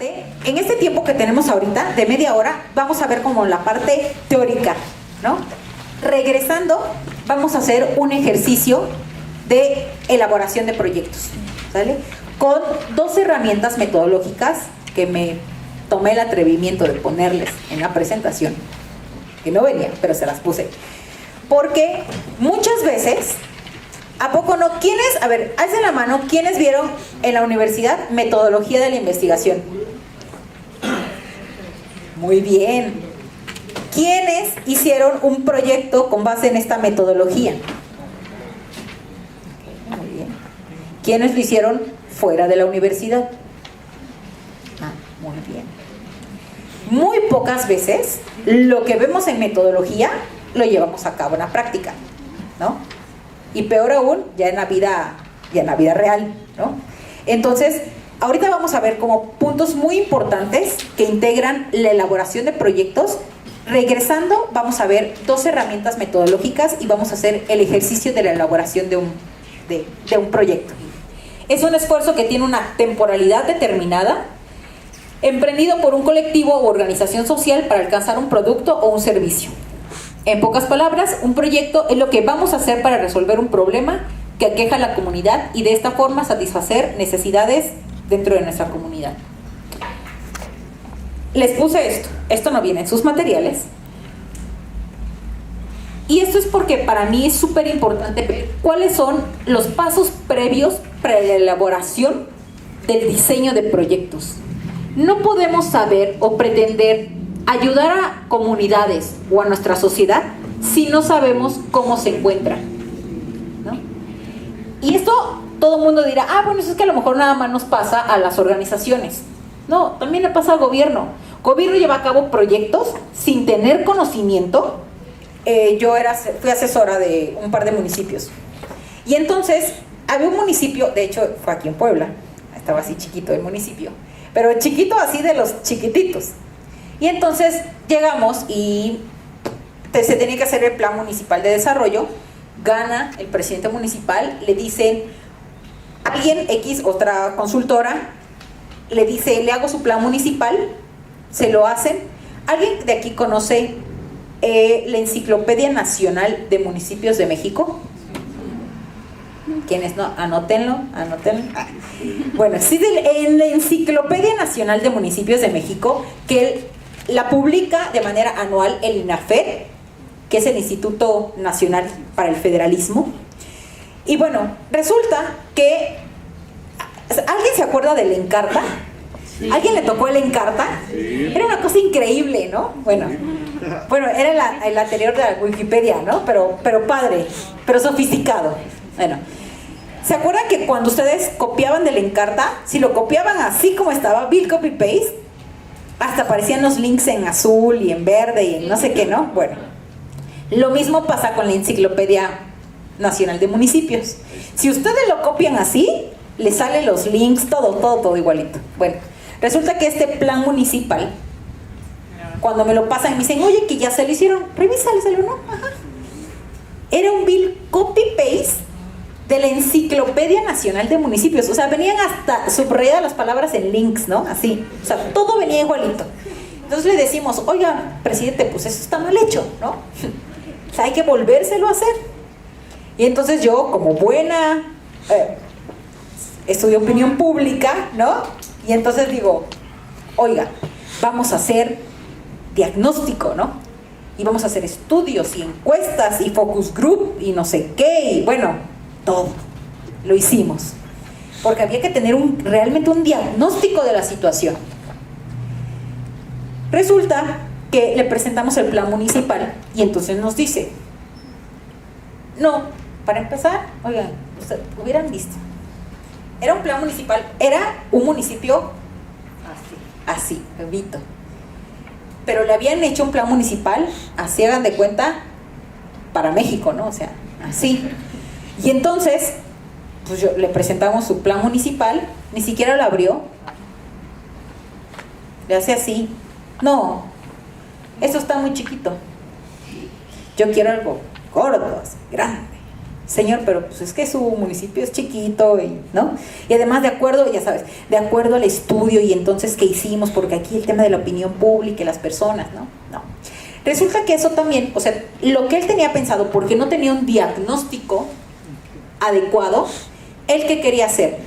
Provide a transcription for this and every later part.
En este tiempo que tenemos ahorita, de media hora, vamos a ver como la parte teórica, ¿no? Regresando, vamos a hacer un ejercicio de elaboración de proyectos, ¿sale? Con 2 herramientas metodológicas que me tomé el atrevimiento de ponerles en la presentación, que no venían, pero se las puse. Porque muchas veces, ¿a poco no? ¿Quiénes, a ver, alcen la mano, quiénes vieron en la universidad metodología de la investigación? Muy bien. ¿Quiénes hicieron un proyecto con base en esta metodología? Muy bien. ¿Quiénes lo hicieron fuera de la universidad? Muy bien. Muy pocas veces lo que vemos en metodología lo llevamos a cabo en la práctica, ¿no? Y peor aún, ya en la vida real, ¿no? Entonces, ahorita vamos a ver como puntos muy importantes que integran la elaboración de proyectos. Regresando, vamos a ver 2 herramientas metodológicas y vamos a hacer el ejercicio de la elaboración de un proyecto. Es un esfuerzo que tiene una temporalidad determinada, emprendido por un colectivo o organización social para alcanzar un producto o un servicio. En pocas palabras, un proyecto es lo que vamos a hacer para resolver un problema que aqueja a la comunidad y de esta forma satisfacer necesidades dentro de nuestra comunidad. Les puse esto no viene en sus materiales. Y esto es porque para mí es súper importante ver cuáles son los pasos previos para la elaboración del diseño de proyectos. No podemos saber o pretender ayudar a comunidades o a nuestra sociedad si no sabemos cómo se encuentran, ¿no? Y esto todo el mundo dirá, bueno, eso es que a lo mejor nada más nos pasa a las organizaciones. No, también le pasa al gobierno. Gobierno lleva a cabo proyectos sin tener conocimiento. Yo fui asesora de un par de municipios. Y entonces, había un municipio, de hecho fue aquí en Puebla, estaba así chiquito el municipio, pero chiquito así de los chiquititos. Y entonces llegamos y se tenía que hacer el plan municipal de desarrollo. Gana el presidente municipal, le dicen, alguien X, otra consultora, le dice, le hago su plan municipal, se lo hacen. ¿Alguien de aquí conoce la Enciclopedia Nacional de Municipios de México? ¿Quiénes no? Anótenlo. Bueno, sí, en la Enciclopedia Nacional de Municipios de México, que la publica de manera anual el INAFED, que es el Instituto Nacional para el Federalismo. Y bueno, resulta que ¿alguien se acuerda del Encarta? Sí. ¿Alguien le tocó el Encarta? Sí. Era una cosa increíble, ¿no? Bueno, era el anterior de la Wikipedia, ¿no? Pero padre, pero sofisticado. Bueno, ¿se acuerdan que cuando ustedes copiaban del Encarta, si lo copiaban así como estaba, Bill Copy Paste, hasta aparecían los links en azul y en verde y en no sé qué, ¿no? Bueno, lo mismo pasa con la Enciclopedia Nacional de Municipios. Si ustedes lo copian así, les salen los links, todo igualito. Bueno, resulta que este plan municipal, cuando me lo pasan, me dicen, oye, que ya se lo hicieron, revísalo, ¿no? Ajá. Era un Bill Copy Paste de la Enciclopedia Nacional de Municipios. O sea, venían hasta subrayadas las palabras en links, ¿no? Así, o sea, todo venía igualito. Entonces le decimos, oiga, presidente, pues eso está mal hecho, ¿no? O sea, hay que volvérselo a hacer. Y entonces yo, como buena estudio opinión pública, ¿no? Y entonces digo, oiga, vamos a hacer diagnóstico, ¿no? Y vamos a hacer estudios y encuestas y focus group y no sé qué, y bueno, todo lo hicimos. Porque había que tener realmente un diagnóstico de la situación. Resulta que le presentamos el plan municipal y entonces nos dice, no, para empezar, oigan, ustedes hubieran visto, era un plan municipal, era un municipio así, bebito, pero le habían hecho un plan municipal, así hagan de cuenta, para México, ¿no? O sea, así. Y entonces, pues le presentamos su plan municipal, ni siquiera lo abrió, le hace así, no, eso está muy chiquito, yo quiero algo gordo, grande, Señor, pero pues es que su municipio es chiquito, ¿no? Y además, de acuerdo, ya sabes, de acuerdo al estudio y entonces ¿qué hicimos? Porque aquí el tema de la opinión pública y las personas, ¿no? No. Resulta que eso también, o sea, lo que él tenía pensado, porque no tenía un diagnóstico adecuado, ¿él qué quería hacer?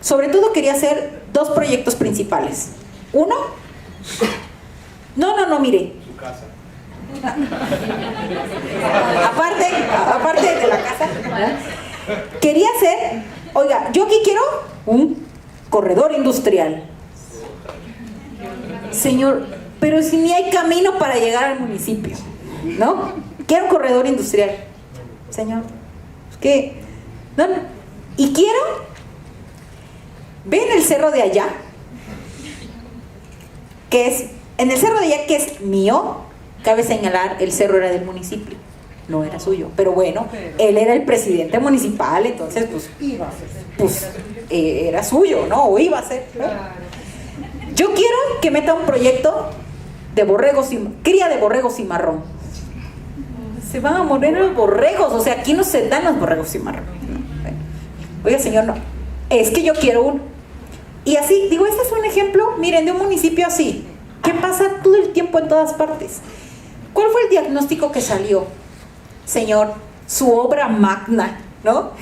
Sobre todo quería hacer dos proyectos principales. Uno, no, mire. Su casa. Aparte de la casa, quería hacer, oiga, yo aquí quiero un corredor industrial. Señor, pero si ni hay camino para llegar al municipio, ¿no? Quiero un corredor industrial. Señor, ¿qué? No. Y quiero, ven el cerro de allá, que es, en el cerro de allá que es mío, cabe señalar, el cerro era del municipio, no era suyo, pero bueno, él era el presidente municipal, entonces pues era suyo, ¿no? O iba a ser, ¿no? Yo quiero que meta un proyecto de borregos, cría de borregos cimarrón. Se van a morir los borregos, o sea, aquí no se dan los borregos cimarrón, ¿no? Oiga, señor, no, es que yo quiero uno. Y así, digo, este es un ejemplo, miren, de un municipio así, que pasa todo el tiempo en todas partes. ¿Cuál fue el diagnóstico que salió? Señor, su obra magna, ¿no?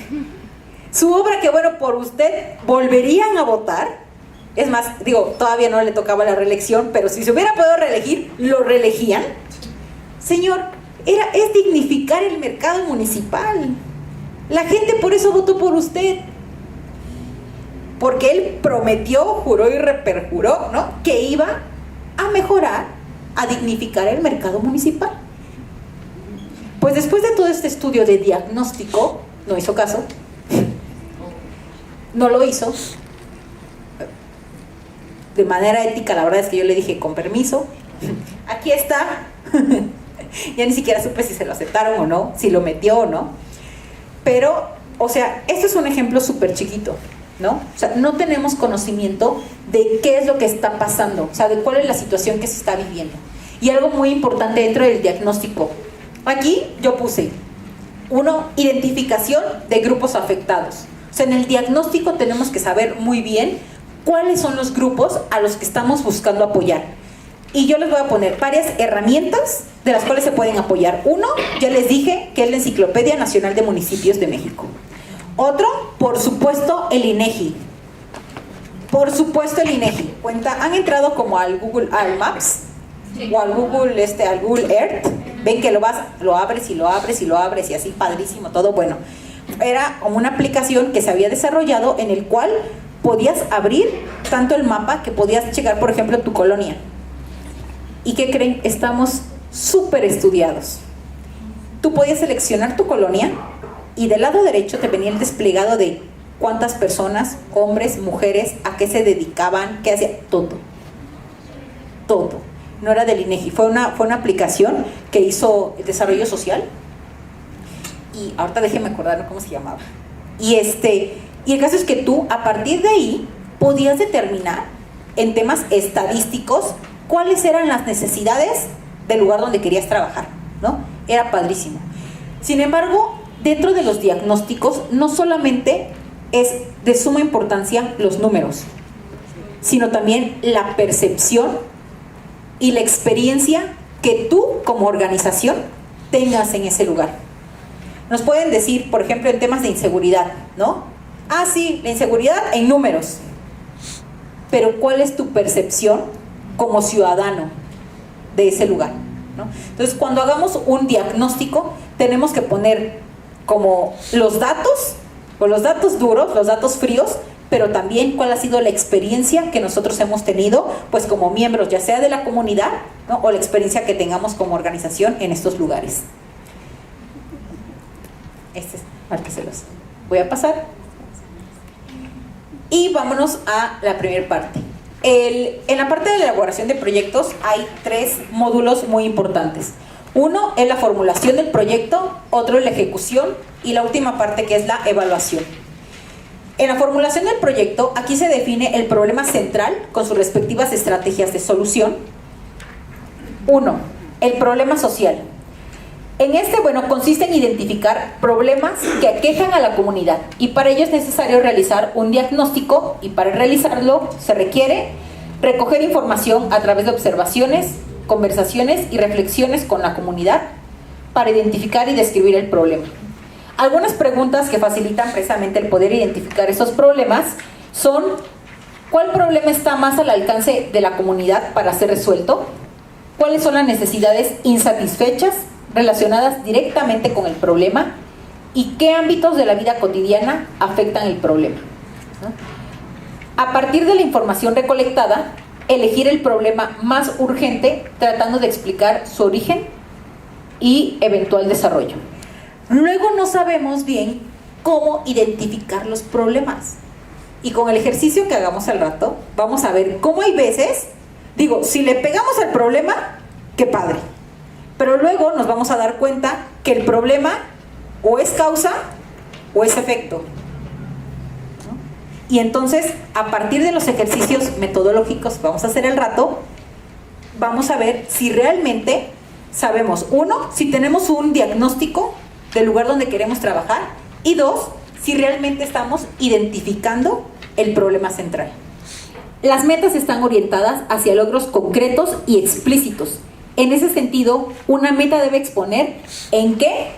Su obra que, bueno, por usted volverían a votar. Es más, digo, todavía no le tocaba la reelección, pero si se hubiera podido reelegir, lo reelegían. Señor, es dignificar el mercado municipal. La gente por eso votó por usted. Porque él prometió, juró y reperjuró, ¿no?, que iba a mejorar, a dignificar el mercado municipal. Pues después de todo este estudio de diagnóstico, no hizo caso, no lo hizo. De manera ética, la verdad es que yo le dije, con permiso, aquí está. Ya ni siquiera supe si se lo aceptaron o no, si lo metió o no. Pero, o sea, esto es un ejemplo súper chiquito, ¿no? O sea, no tenemos conocimiento de qué es lo que está pasando, o sea, de cuál es la situación que se está viviendo. Y algo muy importante dentro del diagnóstico. Aquí yo puse, uno, identificación de grupos afectados. O sea, en el diagnóstico tenemos que saber muy bien cuáles son los grupos a los que estamos buscando apoyar. Y yo les voy a poner varias herramientas de las cuales se pueden apoyar. Uno, ya les dije, que es la Enciclopedia Nacional de Municipios de México. Otro, por supuesto, el INEGI. Por supuesto, el INEGI. ¿Han entrado como al Google Maps? O al Google Earth? Ven que lo abres y así, padrísimo todo. Bueno, era como una aplicación que se había desarrollado en el cual podías abrir tanto el mapa que podías checar, por ejemplo, tu colonia. ¿Y qué creen? Estamos súper estudiados. Tú podías seleccionar tu colonia y del lado derecho te venía el desplegado de cuántas personas, hombres, mujeres, a qué se dedicaban, qué hacían, todo. No era del INEGI, fue una aplicación que hizo el Desarrollo Social. Y ahorita déjenme acordar cómo se llamaba. Y el caso es que tú, a partir de ahí, podías determinar en temas estadísticos cuáles eran las necesidades del lugar donde querías trabajar, ¿no? Era padrísimo. Sin embargo, dentro de los diagnósticos, no solamente es de suma importancia los números, sino también la percepción y la experiencia que tú, como organización, tengas en ese lugar. Nos pueden decir, por ejemplo, en temas de inseguridad, ¿no? Ah, sí, la inseguridad en números. Pero ¿cuál es tu percepción como ciudadano de ese lugar, ¿no? Entonces, cuando hagamos un diagnóstico, tenemos que poner como los datos, o los datos duros, los datos fríos, pero también cuál ha sido la experiencia que nosotros hemos tenido, pues como miembros, ya sea de la comunidad, ¿no?, o la experiencia que tengamos como organización en estos lugares. Ahorita se los voy a pasar. Y vámonos a la primera parte. En la parte de la elaboración de proyectos hay 3 módulos muy importantes. Uno es la formulación del proyecto, otro es la ejecución y la última parte, que es la evaluación. En la formulación del proyecto, aquí se define el problema central con sus respectivas estrategias de solución. 1. El problema social. En este, bueno, consiste en identificar problemas que aquejan a la comunidad y para ello es necesario realizar un diagnóstico y para realizarlo se requiere recoger información a través de observaciones, conversaciones y reflexiones con la comunidad para identificar y describir el problema. Algunas preguntas que facilitan precisamente el poder identificar esos problemas son: ¿cuál problema está más al alcance de la comunidad para ser resuelto? ¿Cuáles son las necesidades insatisfechas relacionadas directamente con el problema? ¿Y qué ámbitos de la vida cotidiana afectan el problema? A partir de la información recolectada, elegir el problema más urgente tratando de explicar su origen y eventual desarrollo. Luego no sabemos bien cómo identificar los problemas. Y con el ejercicio que hagamos al rato, vamos a ver cómo hay veces, si le pegamos al problema, qué padre. Pero luego nos vamos a dar cuenta que el problema o es causa o es efecto. Y entonces, a partir de los ejercicios metodológicos que vamos a hacer al rato, vamos a ver si realmente sabemos, uno, si tenemos un diagnóstico del lugar donde queremos trabajar, y dos, si realmente estamos identificando el problema central. Las metas están orientadas hacia logros concretos y explícitos. En ese sentido, una meta debe exponer en qué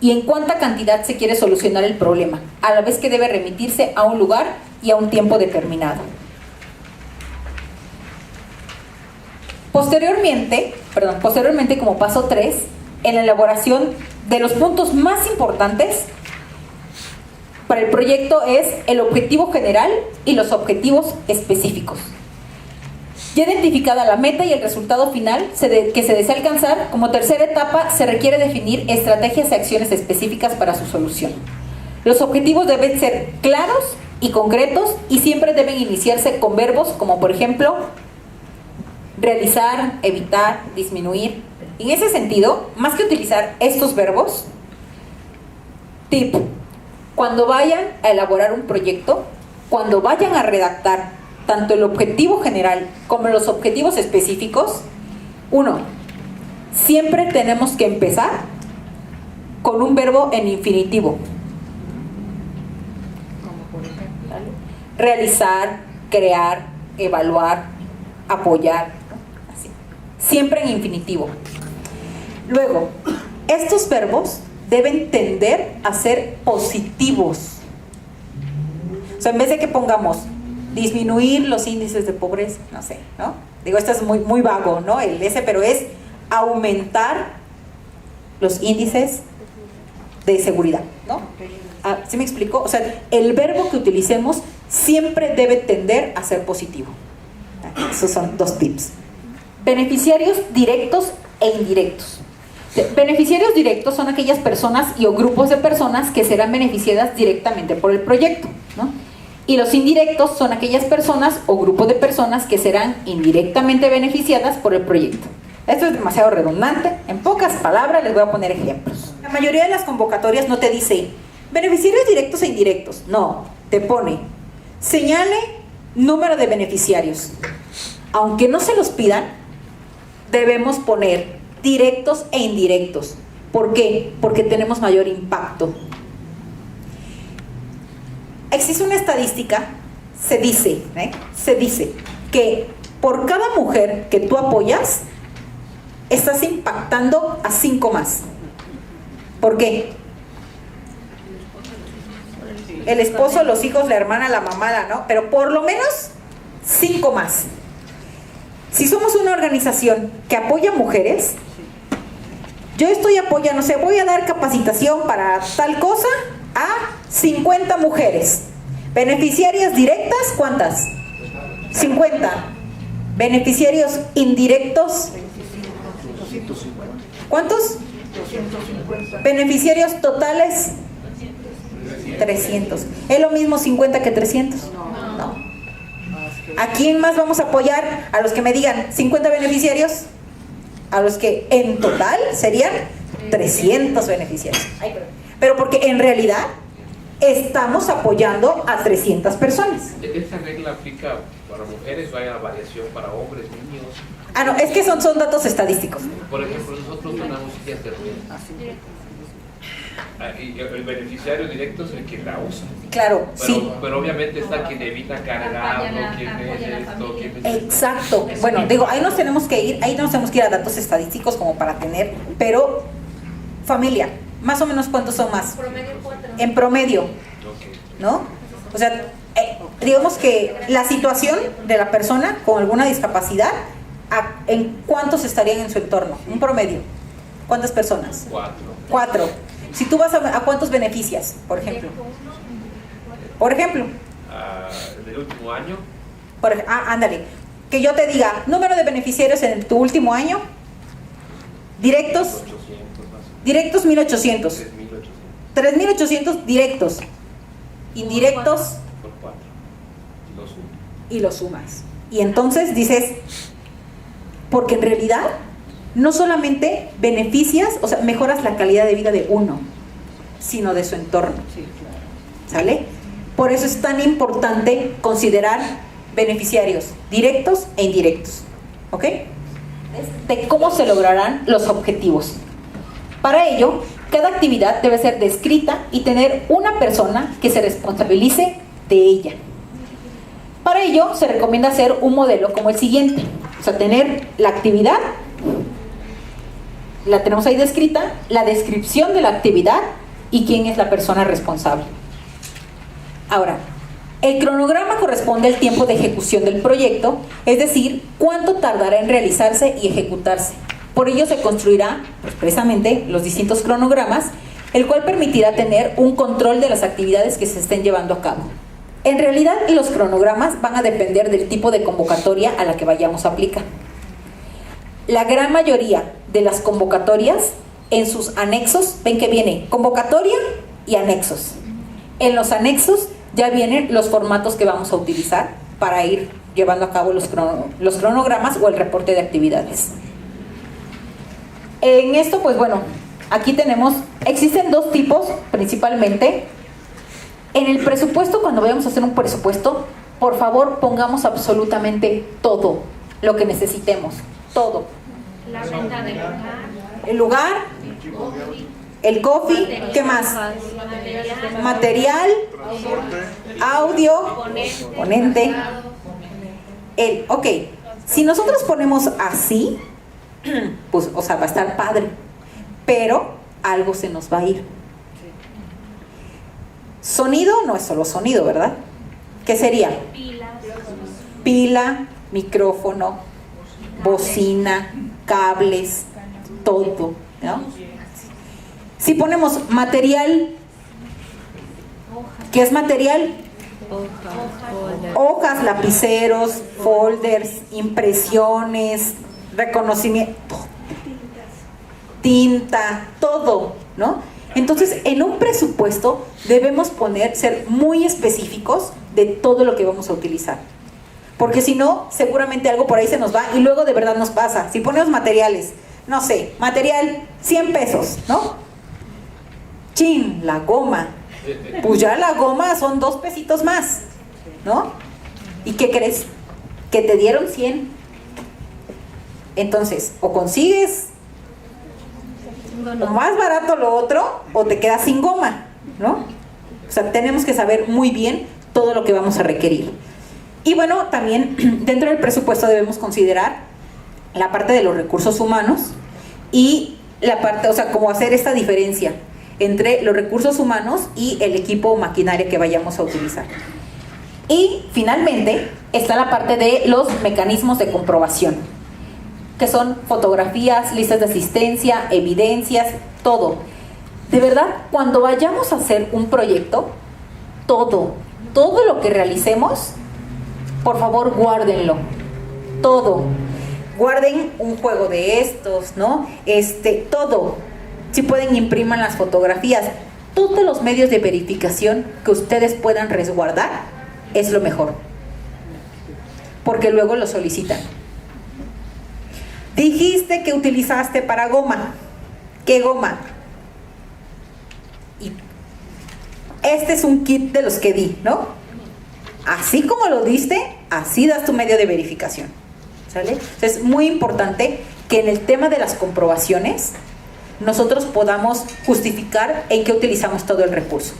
y en cuánta cantidad se quiere solucionar el problema, a la vez que debe remitirse a un lugar y a un tiempo determinado. Posteriormente, como paso 3, en la elaboración de los puntos más importantes para el proyecto es el objetivo general y los objetivos específicos. Ya identificada la meta y el resultado final que se desea alcanzar, como tercera etapa se requiere definir estrategias y acciones específicas para su solución. Los objetivos deben ser claros y concretos y siempre deben iniciarse con verbos como, por ejemplo, realizar, evitar, disminuir. En ese sentido, más que utilizar estos verbos, tip: cuando vayan a elaborar un proyecto, cuando vayan a redactar tanto el objetivo general como los objetivos específicos, uno, siempre tenemos que empezar con un verbo en infinitivo. Como por ejemplo, ¿vale? Realizar, crear, evaluar, apoyar, ¿no? Así. Siempre en infinitivo. Luego, estos verbos deben tender a ser positivos. O sea, en vez de que pongamos disminuir los índices de pobreza, no sé, ¿no? Esto es muy, muy vago, ¿no? Pero es aumentar los índices de seguridad, ¿no? ¿Sí me explico? O sea, el verbo que utilicemos siempre debe tender a ser positivo. Esos son 2 tips. Beneficiarios directos e indirectos. Beneficiarios directos son aquellas personas o grupos de personas que serán beneficiadas directamente por el proyecto, ¿no? Y los indirectos son aquellas personas o grupos de personas que serán indirectamente beneficiadas por el proyecto. Esto es demasiado redundante. En pocas palabras les voy a poner ejemplos. La mayoría de las convocatorias no te dice beneficiarios directos e indirectos. No, te pone señale número de beneficiarios. Aunque no se los pidan, debemos poner directos e indirectos. ¿Por qué? Porque tenemos mayor impacto. Existe una estadística, se dice que por cada mujer que tú apoyas, estás impactando a 5 más. ¿Por qué? El esposo, los hijos, la hermana, la mamá, ¿no? Pero por lo menos 5 más. Si somos una organización que apoya mujeres, yo estoy apoyando, voy a dar capacitación para tal cosa a 50 mujeres. Beneficiarias directas, ¿cuántas? 50. Beneficiarios indirectos, ¿cuántos? 250. Beneficiarios totales, 300. ¿Es lo mismo 50 que 300? No. ¿A quién más vamos a apoyar? A los que me digan 50 beneficiarios, a los que en total serían 300 beneficiarios. Pero porque en realidad estamos apoyando a 300 personas. ¿Esta regla aplica para mujeres o hay una variación para hombres, niños? Ah, no, es que son datos estadísticos. Por ejemplo, nosotros donamos sillas de ruedas. Y el beneficiario directo es el que la usa. Claro, Pero, sí. pero obviamente está quien evita cargarlo, quien es esto, quien es... Exacto. Bueno, digo, ahí nos tenemos que ir a datos estadísticos como para tener, pero familia, más o menos ¿cuántos son más? Promedio 4. En promedio, Okay. ¿no? O sea, digamos que la situación de la persona con alguna discapacidad, ¿en cuántos estarían en su entorno? Un promedio. ¿Cuántas personas? 4. 4. Si tú vas a cuántos beneficias, por ejemplo. Por ejemplo. Del último año. Ándale. Que yo te diga, número de beneficiarios en tu último año. Directos. 800 más. Directos 1800. 3800. 3800 directos. Indirectos. Por 4. Y los 1. Y los sumas. Y entonces dices, porque en realidad no solamente beneficias, o sea, mejoras la calidad de vida de uno, sino de su entorno. ¿Sale? Por eso es tan importante considerar beneficiarios directos e indirectos. ¿Ok? De cómo se lograrán los objetivos. Para ello, cada actividad debe ser descrita y tener una persona que se responsabilice de ella. Para ello, se recomienda hacer un modelo como el siguiente. O sea, tener la actividad, la tenemos ahí descrita, la descripción de la actividad y quién es la persona responsable. Ahora, el cronograma corresponde al tiempo de ejecución del proyecto, es decir, cuánto tardará en realizarse y ejecutarse. Por ello se construirá, pues, precisamente, los distintos cronogramas, el cual permitirá tener un control de las actividades que se estén llevando a cabo. En realidad, los cronogramas van a depender del tipo de convocatoria a la que vayamos a aplicar. La gran mayoría de las convocatorias, en sus anexos, ven que viene convocatoria y anexos. En los anexos ya vienen los formatos que vamos a utilizar para ir llevando a cabo los cronogramas o el reporte de actividades. En esto, pues bueno, aquí existen dos tipos principalmente. En el presupuesto, cuando vayamos a hacer un presupuesto, por favor pongamos absolutamente todo lo que necesitemos, todo. La renta del lugar. El lugar, el coffee, ¿qué más? Material, audio, ponente. Ok, si nosotros ponemos así, pues, o sea, va a estar padre, pero algo se nos va a ir. Sonido no es solo sonido, ¿verdad? ¿Qué sería? Pila, micrófono, bocina, cables, todo, ¿no? Si ponemos material, ¿qué es material? Hojas, lapiceros, folders, impresiones, reconocimiento, tinta, todo, ¿no? Entonces, en un presupuesto debemos ser muy específicos de todo lo que vamos a utilizar. Porque si no, seguramente algo por ahí se nos va y luego de verdad nos pasa. Si ponemos materiales, no sé, material 100 pesos, ¿no? Chin, la goma. Pues ya la goma son 2 pesitos más, ¿no? ¿Y qué crees? Que te dieron 100. Entonces, o consigues o más barato lo otro, o te quedas sin goma, ¿no? O sea, tenemos que saber muy bien todo lo que vamos a requerir. Y bueno, también dentro del presupuesto debemos considerar la parte de los recursos humanos y la parte, o sea, cómo hacer esta diferencia entre los recursos humanos y el equipo o maquinaria que vayamos a utilizar. Y finalmente está la parte de los mecanismos de comprobación, que son fotografías, listas de asistencia, evidencias, todo. De verdad, cuando vayamos a hacer un proyecto, todo lo que realicemos, por favor guárdenlo, todo. Guarden un juego de estos, ¿no? Todo. Si pueden, impriman las fotografías. Todos los medios de verificación que ustedes puedan resguardar es lo mejor, porque luego lo solicitan. Dijiste que utilizaste para goma. ¿Qué goma? Y este es un kit de los que di, ¿no? Así como lo diste, así das tu medio de verificación, ¿sale? Entonces es muy importante que en el tema de las comprobaciones nosotros podamos justificar en qué utilizamos todo el recurso.